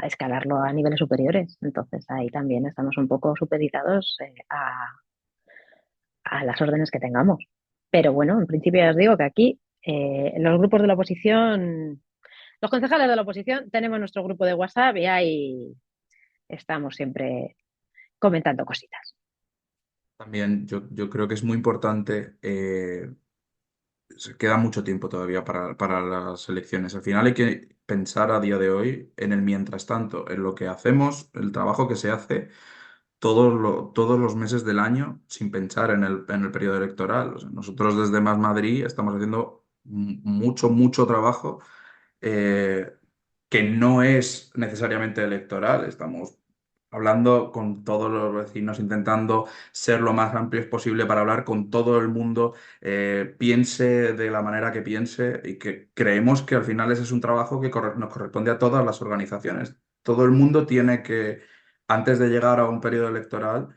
escalarlo a niveles superiores. Entonces ahí también estamos un poco supeditados a las órdenes que tengamos. Pero bueno, en principio ya os digo que aquí Los grupos de la oposición, los concejales de la oposición, tenemos nuestro grupo de WhatsApp y ahí estamos siempre comentando cositas. También yo creo que es muy importante, se queda mucho tiempo todavía para las elecciones. Al final hay que pensar a día de hoy en el mientras tanto, en lo que hacemos, el trabajo que se hace todos los meses del año sin pensar en el periodo electoral. O sea, nosotros desde Más Madrid estamos haciendo mucho, mucho trabajo eh, que no es necesariamente electoral. Estamos hablando con todos los vecinos, intentando ser lo más amplios posible para hablar con todo el mundo, piense de la manera que piense y que creemos que al final ese es un trabajo que nos corresponde a todas las organizaciones. Todo el mundo tiene que, antes de llegar a un periodo electoral,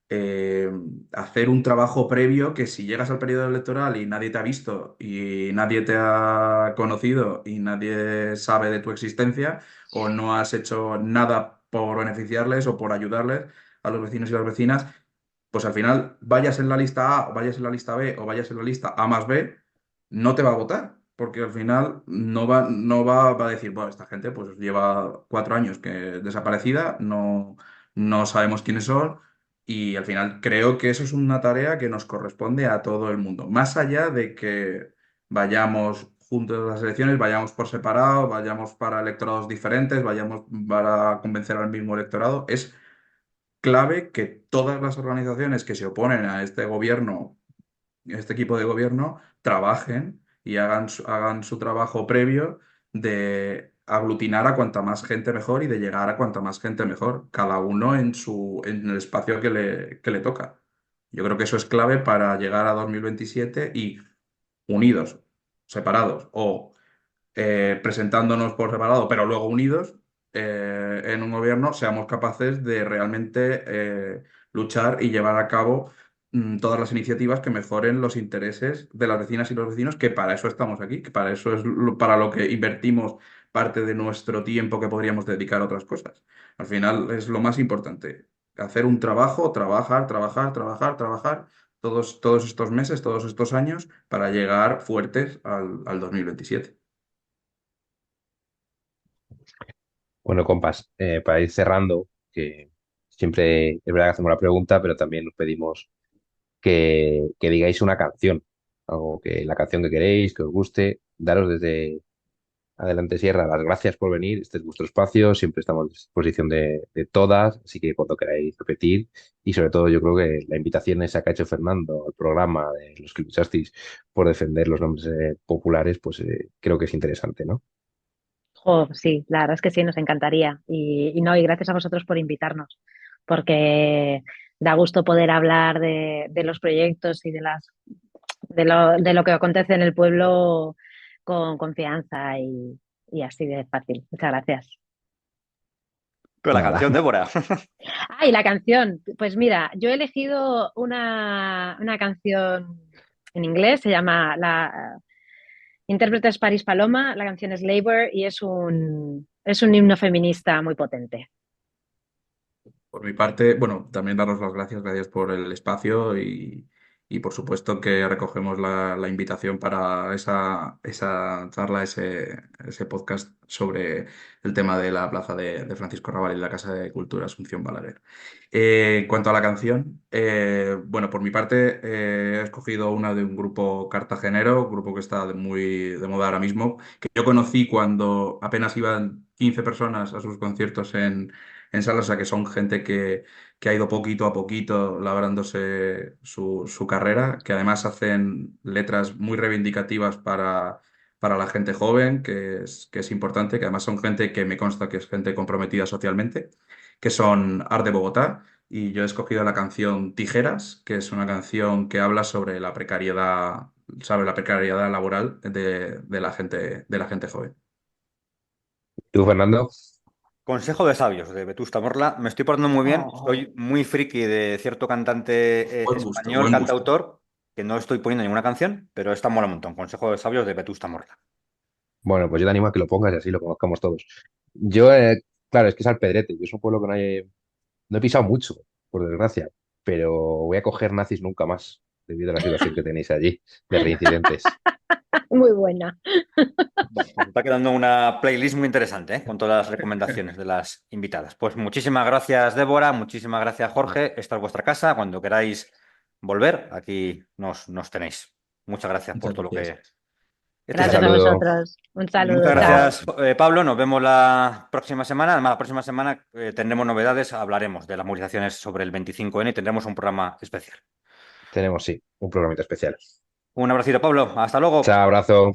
eh, hacer un trabajo previo que si llegas al periodo electoral y nadie te ha visto y nadie te ha conocido y nadie sabe de tu existencia o no has hecho nada por beneficiarles o por ayudarles a los vecinos y las vecinas, pues al final vayas en la lista A o vayas en la lista B o vayas en la lista A más B, no te va a votar. Porque al final va a decir, bueno, esta gente pues lleva 4 años que desaparecida, no sabemos quiénes son, y al final creo que eso es una tarea que nos corresponde a todo el mundo. Más allá de que vayamos juntos a las elecciones, vayamos por separado, vayamos para electorados diferentes, vayamos para convencer al mismo electorado, es clave que todas las organizaciones que se oponen a este gobierno, este equipo de gobierno, trabajen y hagan su trabajo previo de aglutinar a cuanta más gente mejor y de llegar a cuanta más gente mejor, cada uno en el espacio que le toca. Yo creo que eso es clave para llegar a 2027 y unidos, separados o presentándonos por separado, pero luego unidos en un gobierno, seamos capaces de realmente luchar y llevar a cabo todas las iniciativas que mejoren los intereses de las vecinas y los vecinos, que para eso estamos aquí, que para eso es para lo que invertimos parte de nuestro tiempo que podríamos dedicar a otras cosas. Al final es lo más importante, hacer un trabajo, trabajar, trabajar, trabajar, trabajar todos estos meses, todos estos años para llegar fuertes al 2027. Bueno, compas, para ir cerrando, que siempre es verdad que hacemos la pregunta, pero también nos pedimos que digáis una canción, algo que la canción que queréis, que os guste, daros desde adelante Sierra las gracias por venir, este es vuestro espacio, siempre estamos a disposición de todas, así que cuando queráis repetir, y sobre todo yo creo que la invitación esa que ha hecho Fernando al programa de los que luchasteis por defender los nombres populares, pues creo que es interesante, ¿no? Jo, sí, la verdad es que sí, nos encantaría. Y no, y gracias a vosotros por invitarnos, porque da gusto poder hablar de los proyectos y de lo que acontece en el pueblo con confianza y así de fácil. Muchas gracias. Pero la Nada. canción, Débora. Ah, y la canción. Pues mira, yo he elegido una canción en inglés, se llama la intérprete es Paris Paloma, la canción es Labor y es un himno feminista muy potente. Por mi parte, bueno, también daros las gracias por el espacio y por supuesto que recogemos la invitación para esa charla, ese podcast sobre el tema de la plaza de Francisco Rabal y la Casa de Cultura Asunción Balaguer. En cuanto a la canción, bueno, por mi parte he escogido una de un grupo cartagenero, un grupo que está muy de moda ahora mismo, que yo conocí cuando apenas iban 15 personas a sus conciertos en salas, o sea que son gente que ha ido poquito a poquito labrándose su carrera, que además hacen letras muy reivindicativas para la gente joven, que es importante, que además son gente que me consta que es gente comprometida socialmente, que son Art de Bogotá, y yo he escogido la canción Tijeras, que es una canción que habla sobre la precariedad laboral de la gente joven. ¿Tú, Fernando? Consejo de sabios de Vetusta Morla. Me estoy portando muy bien. Oh. Soy muy friki de cierto cantante Buen gusto, español, buen gusto. cantautor, que no estoy poniendo ninguna canción, pero esta mola un montón. Consejo de sabios de Vetusta Morla. Bueno, pues yo te animo a que lo pongas y así lo conozcamos todos. Yo, claro, es que es Alpedrete, yo es un pueblo que no he pisado mucho, por desgracia, pero voy a coger nazis nunca más, debido a la situación que tenéis allí de reincidentes. Muy buena. Nos está quedando una playlist muy interesante, ¿eh? Con todas las recomendaciones de las invitadas. Pues muchísimas gracias, Débora, muchísimas gracias, Jorge. Esta es vuestra casa. Cuando queráis volver, aquí nos tenéis. Muchas gracias por Muchas todo lo que gracias. estáis Un Gracias a haciendo. saludo. vosotros. Un Muchas saludo, chao. gracias, Pablo. Nos vemos la próxima semana. Además, la próxima semana tendremos novedades. Hablaremos de las movilizaciones sobre el 25N y tendremos un programa especial. Tenemos, sí, un programita especial. Un abracito, Pablo. Hasta luego. Chao, abrazo.